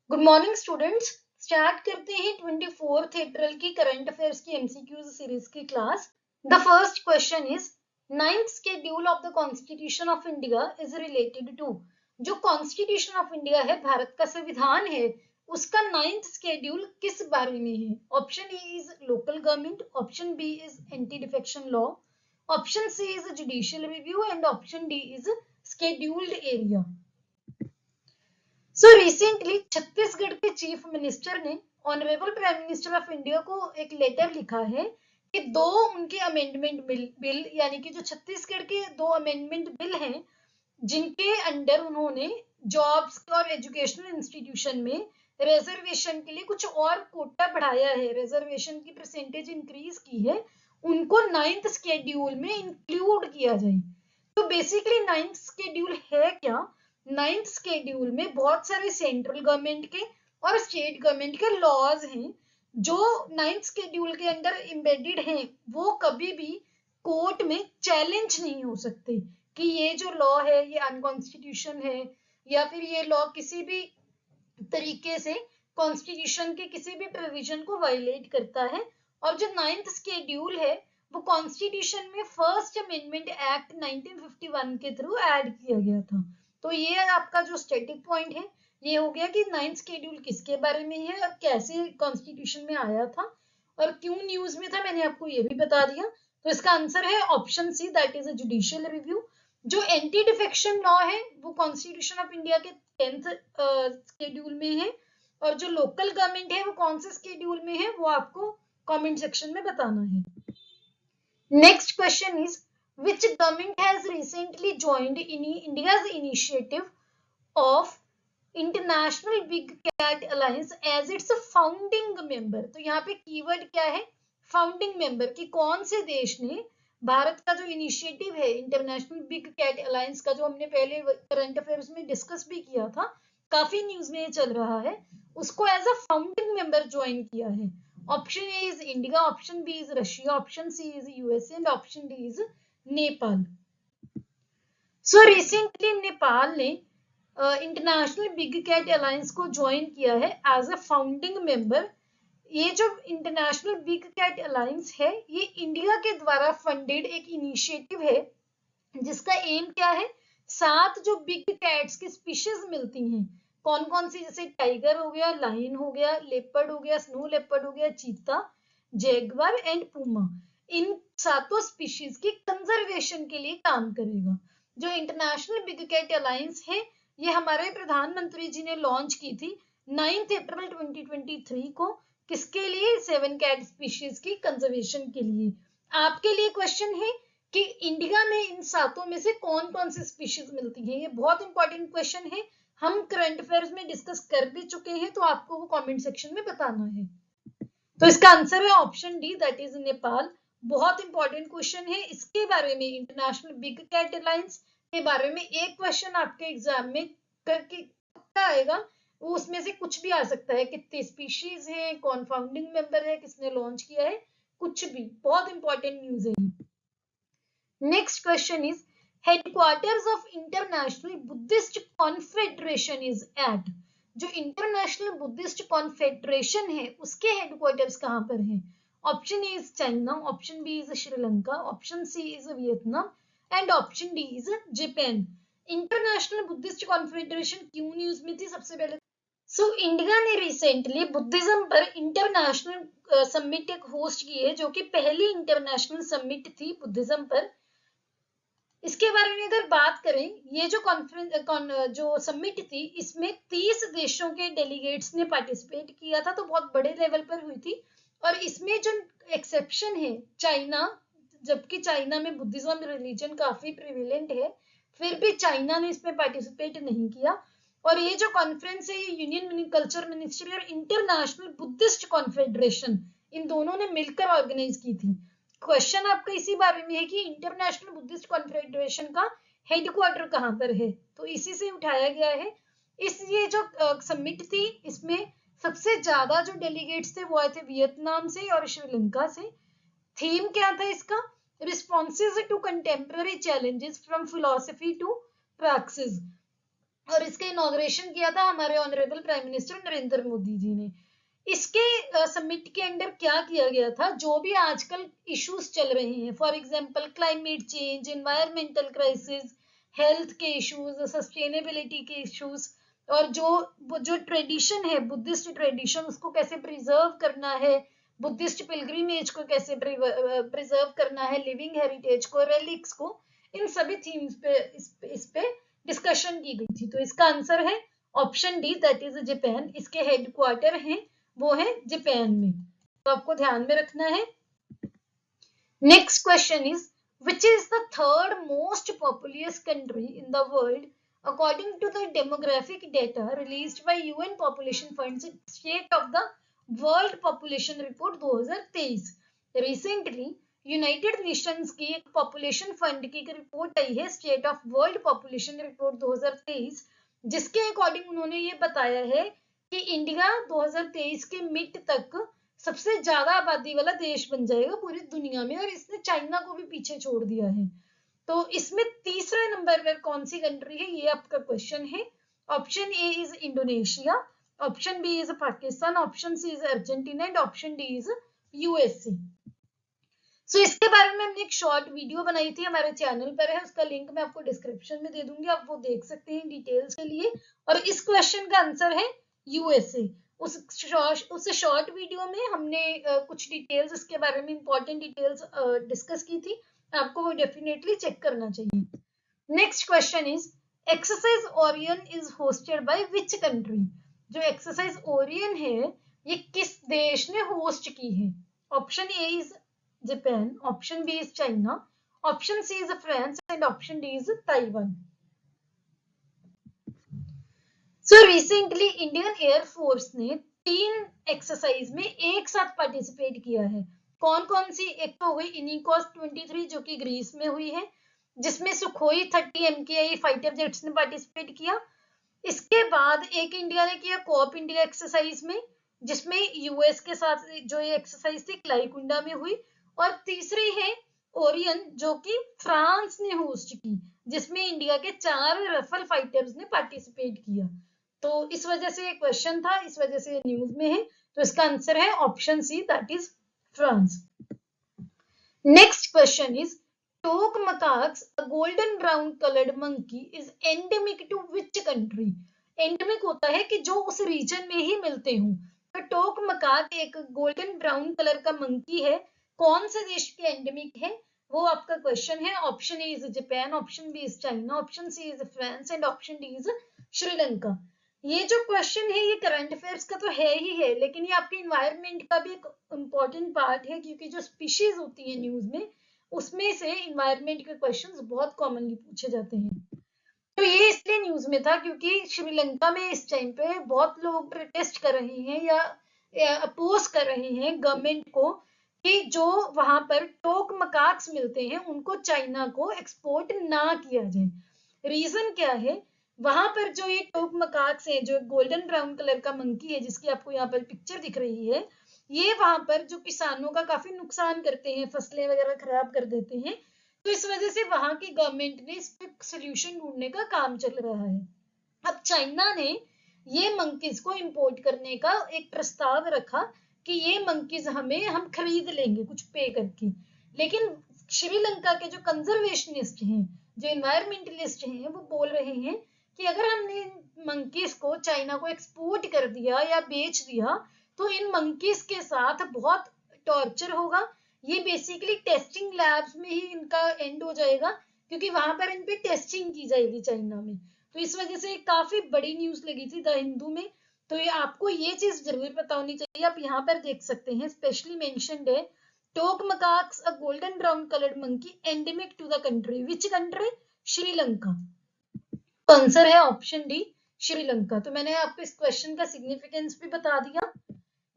Good morning students. Start करते हैं 24th April की करंट अफेयर्स की एमसीक्यूज सीरीज की class. The first question is ninth schedule of the constitution of India is related to. जो constitution of India है, भारत का संविधान है, उसका नाइन्थ शेड्यूल किस बारे में है? Option A is local government, option B is anti defection law, option C is judicial review and option D is scheduled area. So recently Chhattisgarh के चीफ मिनिस्टर ने honourable prime minister of India को एक letter लिखा है कि दो उनके amendment bill यानी कि जो छत्तीसगढ़ के दो अमेंडमेंट बिल हैं, जिनके अंडर उन्होंने जॉब्स और एजुकेशनल इंस्टीट्यूशन में रिजर्वेशन के लिए कुछ और कोटा बढ़ाया है, रिजर्वेशन की परसेंटेज इंक्रीज की है, उनको नाइन्थ शेड्यूल में इंक्लूड किया जाए। तो बेसिकली नाइन्थ शेड्यूल है क्या? नाइन्थ शेड्यूल में बहुत सारे सेंट्रल गवर्नमेंट के और स्टेट गवर्नमेंट के लॉज हैं जो नाइन्थ शेड्यूल के अंदर एम्बेडेड हैं। वो कभी भी कोर्ट में चैलेंज नहीं हो सकते कि ये जो लॉ है ये अनकॉन्स्टिट्यूशन है, या फिर ये लॉ किसी भी तरीके से कॉन्स्टिट्यूशन के किसी भी प्रोविजन को वायलेट करता है। और जो नाइन्थ शेड्यूल है वो कॉन्स्टिट्यूशन में फर्स्ट अमेंडमेंट एक्ट 1951 के थ्रू ऐड किया गया था। तो ये आपका जो स्टैटिक पॉइंट है, ये हो गया कि नाइन्थ शेड्यूल किसके बारे में है और कैसे कॉन्स्टिट्यूशन में आया था और क्यों न्यूज में था, मैंने आपको ये भी बता दिया। तो इसका आंसर है option C, that is a judicial review. जो एंटी डिफेक्शन लॉ है वो कॉन्स्टिट्यूशन ऑफ इंडिया के 10th शेड्यूल में है, और जो लोकल गवर्नमेंट है वो कौन से शेड्यूल में है वो आपको कमेंट सेक्शन में बताना है। Next question is which government has recently joined in India's initiative of International Big Cat Alliance as its founding member? तो यहाँ पे कीवर्ड क्या है? Founding member. कि कौन से देश ने भारत का जो इनिशिएटिव है इंटरनेशनल बिग कैट अलायंस का, जो हमने पहले करंट अफेयर्स में डिस्कस भी किया था, काफी न्यूज में चल रहा है, उसको as a founding member join किया है। Option A is India, option B is Russia, option C is USA and option D is Nepal. So recently Nepal ने इंटरनेशनल बिग कैट अलायंस को ज्वाइन किया है एज अ फाउंडिंग मेंबर। ये जो international big cat alliance है ये India के द्वारा फंडेड एक इनिशिएटिव है जिसका एम क्या है? 7 जो बिग कैट्स की स्पीशीज मिलती हैं, कौन कौन सी? जैसे टाइगर हो गया, लायन हो गया, लेपर्ड हो गया, स्नो लेपर्ड हो गया, चीता, जैगवार एंड पूमा, इन सातों स्पीशीज की कंजर्वेशन के लिए काम करेगा। जो इंटरनेशनल बिग कैट अलायंस है ये हमारे प्रधानमंत्री जी ने लॉन्च की थी 9 अप्रैल 2023 को। किसके लिए? 7 कैट स्पीशीज की कंजर्वेशन के लिए। आपके लिए क्वेश्चन है कि इंडिया में इन सातों में से कौन कौन सी स्पीशीज मिलती है। ये बहुत इंपॉर्टेंट क्वेश्चन है, हम करंट अफेयर्स में डिस्कस कर भी चुके हैं, तो आपको वो कमेंट सेक्शन में बताना है। तो इसका आंसर है option D, that is Nepal. बहुत इंपॉर्टेंट क्वेश्चन है, इसके बारे में इंटरनेशनल बिग कैट अलायंस के बारे में एक क्वेश्चन आपके एग्जाम में करके पक्का आएगा। वो उसमें से कुछ भी आ सकता है, कितने स्पीशीज है, कौन फाउंडिंग मेंबर है, किसने लॉन्च किया है, कुछ भी। बहुत इंपॉर्टेंट न्यूज है। Next question is headquarters of international Buddhist confederation is at. जो इंटरनेशनल बुद्धिस्ट कॉन्फेडरेशन है उसके हेडक्वार्टर्स कहां पर है? Option A is China, option B is Sri Lanka, option C is Vietnam and option D is Japan. International Buddhist confederation क्यों news में थी? सबसे पहले इंडिया ने रिसेंटली बुद्धिज्म पर इंटरनेशनल समिट एक होस्ट की है, जो कि पहली इंटरनेशनल समिट थी बुद्धिज्म पर। इसके बारे में अगर बात करें, ये जो कॉन्फ्रेंस जो समिट थी इसमें 30 देशों के डेलीगेट्स ने पार्टिसिपेट किया था, तो बहुत बड़े लेवल पर हुई थी। और इसमें जो एक्सेप्शन है चाइना, जबकि चाइना में बुद्धिज्म रिलीजन काफी प्रिविलेंट है, फिर भी चाइना ने इसमें पार्टिसिपेट नहीं किया। और ये जो कॉन्फ्रेंस है ये यूनियन कल्चर मिनिस्ट्री और इंटरनेशनल बुद्धिस्ट कॉन्फेडरेशन, इन दोनों ने मिलकर ऑर्गेनाइज की थी। क्वेश्चन आपका इसी बारे में है कि इंटरनेशनल बुद्धिस्ट कॉन्फेडरेशन का हेडक्वार्टर कहां पर है, तो इसी से उठाया गया है। ये जो समिट थी इसमें सबसे ज्यादा जो डेलीगेट्स थे वो आए थे वियतनाम से और श्रीलंका से। थीम क्या था इसका? Responses to contemporary challenges from philosophy to practice. और इसका इनॉग्रेशन किया था हमारे honourable prime minister Narendra Modi ji ने। इसके समिट के अंदर क्या किया गया था, जो भी आजकल इश्यूज चल रहे हैं, for example climate change, environmental crisis, health के इश्यूज, सस्टेनेबिलिटी के इश्यूज, और जो ट्रेडिशन है बुद्धिस्ट ट्रेडिशन, उसको कैसे प्रिजर्व करना है, बुद्धिस्ट पिलग्रिमेज को कैसे प्रिजर्व करना है, लिविंग हेरिटेज को, रेलिक्स को, इन सभी थीम्स पे इस पे डिस्कशन की गई थी। तो इसका आंसर है option D, that is Japan. इसके हेडक्वार्टर हैं वो है जापान में, तो आपको ध्यान में रखना है। Next question is which is the third most populous country in the world according to the demographic data released by UN Population Fund's State of the World Population Report 2023। Recently United Nations की एक population fund की एक report आई है, state of world population report 2023, जिसके according उन्होंने ये बताया है कि इंडिया 2023 के मिड तक सबसे ज्यादा आबादी वाला देश बन जाएगा पूरी दुनिया में, और इसने चाइना को भी पीछे छोड़ दिया है। तो इसमें तीसरे नंबर पर कौन सी कंट्री है, ये आपका क्वेश्चन है। Option A is Indonesia, option B is Pakistan, option C is Argentina and option D is USA. So इसके बारे में हमने एक शॉर्ट वीडियो बनाई थी, हमारे चैनल पर है, उसका लिंक मैं आपको डिस्क्रिप्शन में दे दूंगी, आप वो देख सकते हैं डिटेल्स के लिए। और इस क्वेश्चन का आंसर है यूएसए। उस शॉर्ट वीडियो में हमने कुछ डिटेल्स इसके बारे में, इंपॉर्टेंट डिटेल्स डिस्कस की थी, आपको वो डेफिनेटली चेक करना चाहिए। Next question is exercise Orion is hosted by which country. जो एक्सरसाइज ओरियन है ये किस देश ने होस्ट की है। Option A is Japan, option B is China, option C is France and option D is Taiwan. So recently Indian air force ने 3 exercise में एक साथ पार्टिसिपेट किया है। कौन कौन सी, एक तो हुई इनिकॉस 23 जो कि ग्रीस में हुई है, जिसमें सुखोई 30 MKI फाइटर जेट्स ने पार्टिसिपेट किया। इसके बाद एक इंडिया ने किया कोऑप इंडिया एक्सरसाइज में, जिसमें यूएस के साथ जो ये एक्सरसाइज थी क्लाईकुंडा में हुई। और तीसरी है ओरियन जो कि फ्रांस ने होस्ट की, जिसमें इंडिया के 4 रफल फाइटर्स ने पार्टिसिपेट किया। तो इस वजह से ये क्वेश्चन था, इस वजह से न्यूज में है। तो इसका आंसर है option C, that is France. Next question is toque macaques, a golden brown colored monkey is endemic to which country। Endemic होता है कि जो उस रीजन में ही मिलते हों। तो टोक मकाक एक गोल्डन ब्राउन कलर का मंकी है, कौन से देश के एंडेमिक है वो आपका क्वेश्चन है। Option A is Japan, option B is China, option C is France and option D is Sri Lanka. ये जो क्वेश्चन है ये करंट अफेयर्स का तो है ही है, लेकिन ये आपके इन्वायरमेंट का भी एक इम्पॉर्टेंट पार्ट है, क्योंकि जो स्पीशीज होती है न्यूज में उसमें से इन्वायरमेंट के क्वेश्चंस बहुत कॉमनली पूछे जाते हैं। तो ये इसलिए न्यूज में था क्योंकि श्रीलंका में इस टाइम पे बहुत लोग प्रोटेस्ट कर रहे हैं या अपोज कर रहे हैं गवर्नमेंट को कि जो वहां पर टोक मकाक्स मिलते हैं उनको चाइना को एक्सपोर्ट ना किया जाए। रीजन क्या है, वहां पर जो ये टोक मकाक्स है, जो गोल्डन ब्राउन कलर का मंकी है जिसकी आपको यहाँ पर पिक्चर दिख रही है, ये वहां पर जो किसानों का काफी नुकसान करते हैं, फसलें वगैरह खराब कर देते हैं। तो इस वजह से वहां की गवर्नमेंट ने इस पे सोल्यूशन ढूंढने का काम चल रहा है। अब चाइना ने ये मंकीज को इंपोर्ट करने का एक प्रस्ताव रखा कि ये मंकीज हम खरीद लेंगे कुछ पे करके, लेकिन श्रीलंका के जो कंजर्वेशनिस्ट हैं, जो इन्वायरमेंटलिस्ट हैं, वो बोल रहे हैं कि अगर हमने मंकीज को चाइना को एक्सपोर्ट कर दिया या बेच दिया तो इन मंकीज के साथ बहुत टॉर्चर होगा। ये बेसिकली टेस्टिंग लैब्स में ही इनका एंड हो जाएगा, क्योंकि वहां पर इन पे टेस्टिंग की जाएगी चाइना में। तो इस वजह से काफी बड़ी न्यूज लगी थी द हिंदू में। तो ये आपको ये चीज जरूर पता होनी चाहिए। आप यहाँ पर देख सकते हैं स्पेशली मेंशन्ड है toque macaques, a golden brown coloured monkey endemic to the country, which country, Sri Lanka. Answer है ऑप्शन डी, श्रीलंका। तो मैंने आपको इस क्वेश्चन का सिग्निफिकेंस भी बता दिया।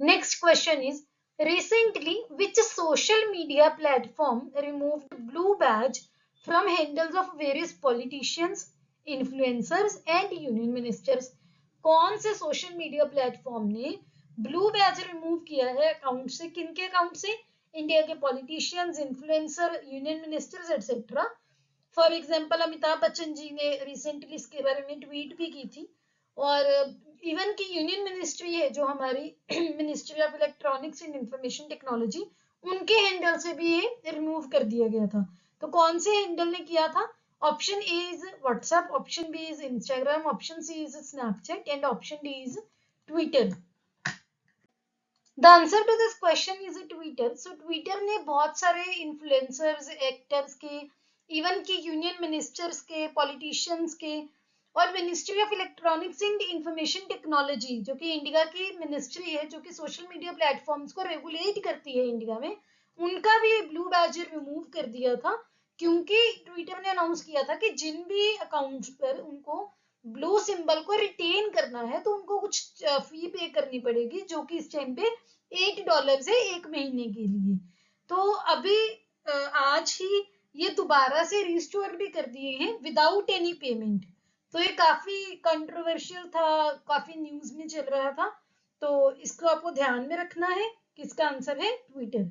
Next question is recently which social media platform removed blue badge from handles of various politicians, influencers and union ministers। कौन से सोशल मीडिया प्लेटफॉर्म ने ब्लू बैज रिमूव किया है अकाउंट से, किनके अकाउंट से, इंडिया के politicians, influencer, union ministers etcetera, for example Amitabh Bachchan ji ने रिसेंटली इसके बारे में ट्वीट भी की थी, और इवन की यूनियन मिनिस्ट्री है जो हमारी ministry of electronics and information technology, उनके हैंडल से भी ये रिमूव कर दिया गया था। तो कौन से हैंडल ने किया था? Option A is WhatsApp, option B is Instagram, option C is Snapchat and option D is Twitter. The answer to this question is Twitter. So Twitter ने बहुत सारे इन्फ्लुएंसर्स, एक्टर्स के, इवन की यूनियन मिनिस्टर्स के, politicians के, और ministry of electronics and information technology जो कि इंडिया की मिनिस्ट्री है, जो कि सोशल मीडिया प्लेटफॉर्म्स को रेगुलेट करती है इंडिया में, उनका भी ब्लू बैज रिमूव कर दिया था, क्योंकि ट्विटर ने अनाउंस किया था कि जिन भी अकाउंट्स पर उनको ब्लू सिंबल को रिटेन करना है तो उनको कुछ फी पे करनी पड़ेगी, जो कि इस टाइम पे $8 है एक महीने के लिए। तो अभी आज ही ये दोबारा से रिस्टोर भी कर दिए हैं विदाउट एनी पेमेंट। तो ये काफी कंट्रोवर्शियल था, काफी न्यूज में चल रहा था, तो इसको आपको ध्यान में रखना है कि इसका आंसर है ट्विटर।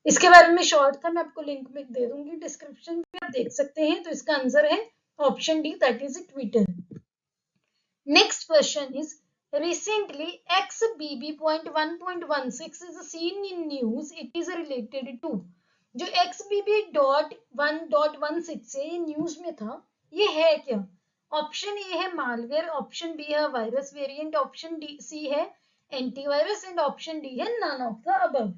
इसके बारे में शॉर्ट था, मैं आपको लिंक में दे दूंगी डिस्क्रिप्शन में, आप देख सकते हैं। तो इसका आंसर है option D, that is Twitter. Next question is recently XBB.1.16 is seen in news. It is related to, जो XBB.1.16 है ये न्यूज में था, ये है क्या? ऑप्शन ए है मालवेयर, ऑप्शन बी है virus variant, option D C है एंटीवायरस एंड ऑप्शन डी है नन ऑफ द अबव।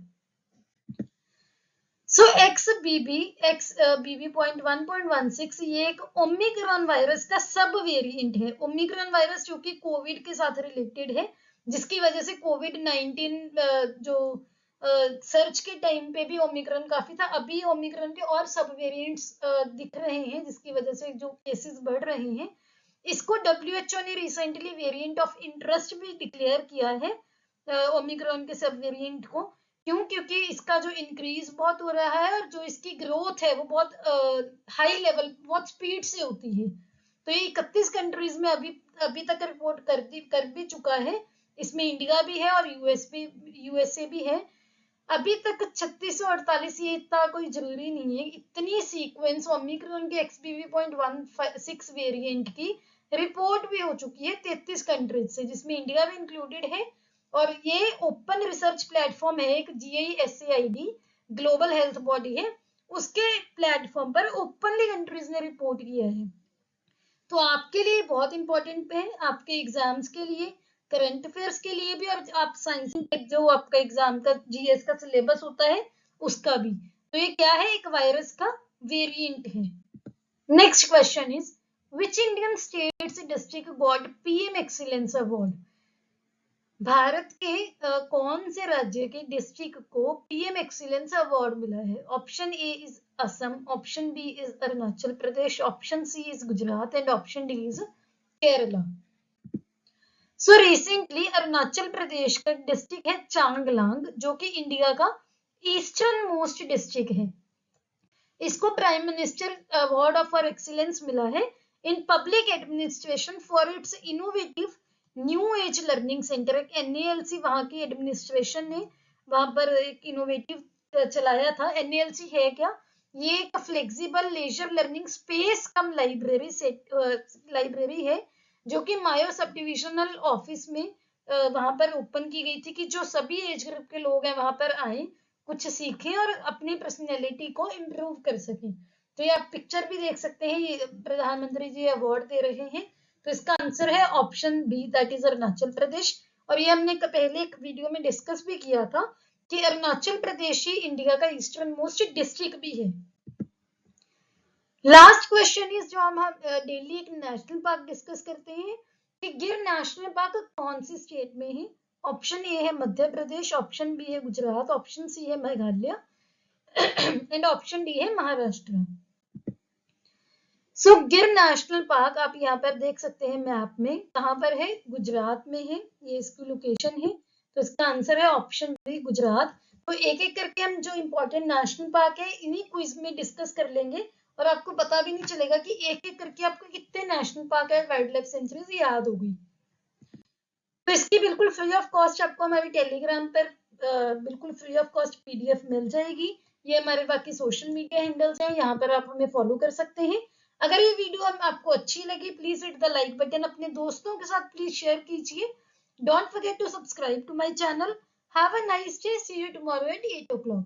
सो XBB.1.16 ये एक ओमिक्रॉन वायरस का सब वेरिएंट है। ओमिक्रॉन वायरस जो कि कोविड के साथ रिलेटेड है, जिसकी वजह से कोविड-19 जो सर्च के टाइम पे भी ओमिक्रॉन काफी था, अभी ओमिक्रॉन के और सब वेरिएंट्स दिख रहे हैं, जिसकी वजह से जो केसेस बढ़ रहे हैं। इसको WHO ने रिसेंटली वेरिएंट ऑफ इंटरेस्ट भी डिक्लेयर किया है ओमिक्रॉन के सब वेरिएंट को। क्यों? क्योंकि इसका जो इंक्रीज बहुत हो रहा है और जो इसकी ग्रोथ है वो बहुत हाई लेवल, बहुत स्पीड से होती है। तो ये 31 कंट्रीज में अभी तक रिपोर्ट कर भी चुका है। इसमें इंडिया भी है और यूएसए भी है। अभी तक 3648, ये इतना कोई जरूरी नहीं है, इतनी सीक्वेंस ओमिक्रॉन के XBB.1.16 वेरिएंट की रिपोर्ट भी हो चुकी है 33 कंट्रीज से, जिसमें इंडिया भी इंक्लूडेड है। और ये ओपन रिसर्च प्लेटफॉर्म है, एक GISAID ग्लोबल हेल्थ बॉडी है, उसके प्लेटफॉर्म पर ओपनली कंट्रीज ने रिपोर्ट किया है। तो आपके लिए बहुत इंपॉर्टेंट है, आपके एग्जाम्स के लिए, करंट अफेयर्स के लिए भी, और आप साइंस जो आपका एग्जाम का GS का सिलेबस होता है उसका भी। तो ये क्या है? एक वायरस का वेरिएंट है। Next question is which Indian states district got PM excellence award? Bharat के कौन से राज्य के डिस्ट्रिक्ट को PM एक्सीलेंस अवार्ड मिला है? Option A is Assam, option B is Arunachal Pradesh, option C is Gujarat and option D is Kerala. So recently Arunachal Pradesh का डिस्ट्रिक्ट है चांगलांग, जो कि इंडिया का ईस्टर्न मोस्ट डिस्ट्रिक्ट है। इसको prime minister award for excellence मिला है in public administration for its innovative new age learning centre. एक NALC वहां की एडमिनिस्ट्रेशन ने वहां पर एक इनोवेटिव चलाया था। NALC है क्या? ये एक फ्लेक्सिबल लेजर लर्निंग स्पेस कम लाइब्रेरी है, जो कि मायो सब डिविजनल ऑफिस में वहां पर ओपन की गई थी, कि जो सभी एज ग्रुप के लोग हैं वहां पर आए, कुछ सीखें और अपनी पर्सनैलिटी को इम्प्रूव कर सकें। तो ये आप पिक्चर भी देख सकते हैं, ये प्रधानमंत्री जी अवार्ड दे रहे हैं। तो इसका आंसर है option B, that is Arunachal Pradesh. और ये हमने पहले एक वीडियो में डिस्कस भी किया था कि अरुणाचल प्रदेश ही इंडिया का ईस्टर्न मोस्ट डिस्ट्रिक्ट भी है। लास्ट क्वेश्चन इज जो हम डेली एक नेशनल पार्क डिस्कस करते हैं कि गिर नेशनल पार्क कौन सी स्टेट में है? ऑप्शन ए है मध्य प्रदेश, ऑप्शन बी है गुजरात, ऑप्शन सी है मेघालय एंड ऑप्शन डी है महाराष्ट्र। सो गिर नेशनल पार्क आप यहाँ पर देख सकते हैं मैप में, कहाँ पर है? गुजरात में है, ये इसकी लोकेशन है। तो इसका आंसर है ऑप्शन बी, गुजरात। तो एक एक करके हम जो इंपॉर्टेंट नेशनल पार्क है इन्हीं क्विज में डिस्कस कर लेंगे, और आपको पता भी नहीं चलेगा कि एक एक करके आपको कितने नेशनल पार्क है, वाइल्ड लाइफ सेंचुरीज याद होगी। तो इसकी बिल्कुल फ्री ऑफ कॉस्ट आपको हमारे टेलीग्राम पर बिल्कुल फ्री ऑफ कॉस्ट PDF मिल जाएगी। ये हमारे बाकी सोशल मीडिया हैंडल्स हैं, यहाँ पर आप हमें फॉलो कर सकते हैं। अगर ये वीडियो आपको अच्छी लगी, please hit the like button, अपने दोस्तों के साथ प्लीज शेयर कीजिए। Don't forget to subscribe to my channel. Have a nice day, see you tomorrow at 8 o'clock।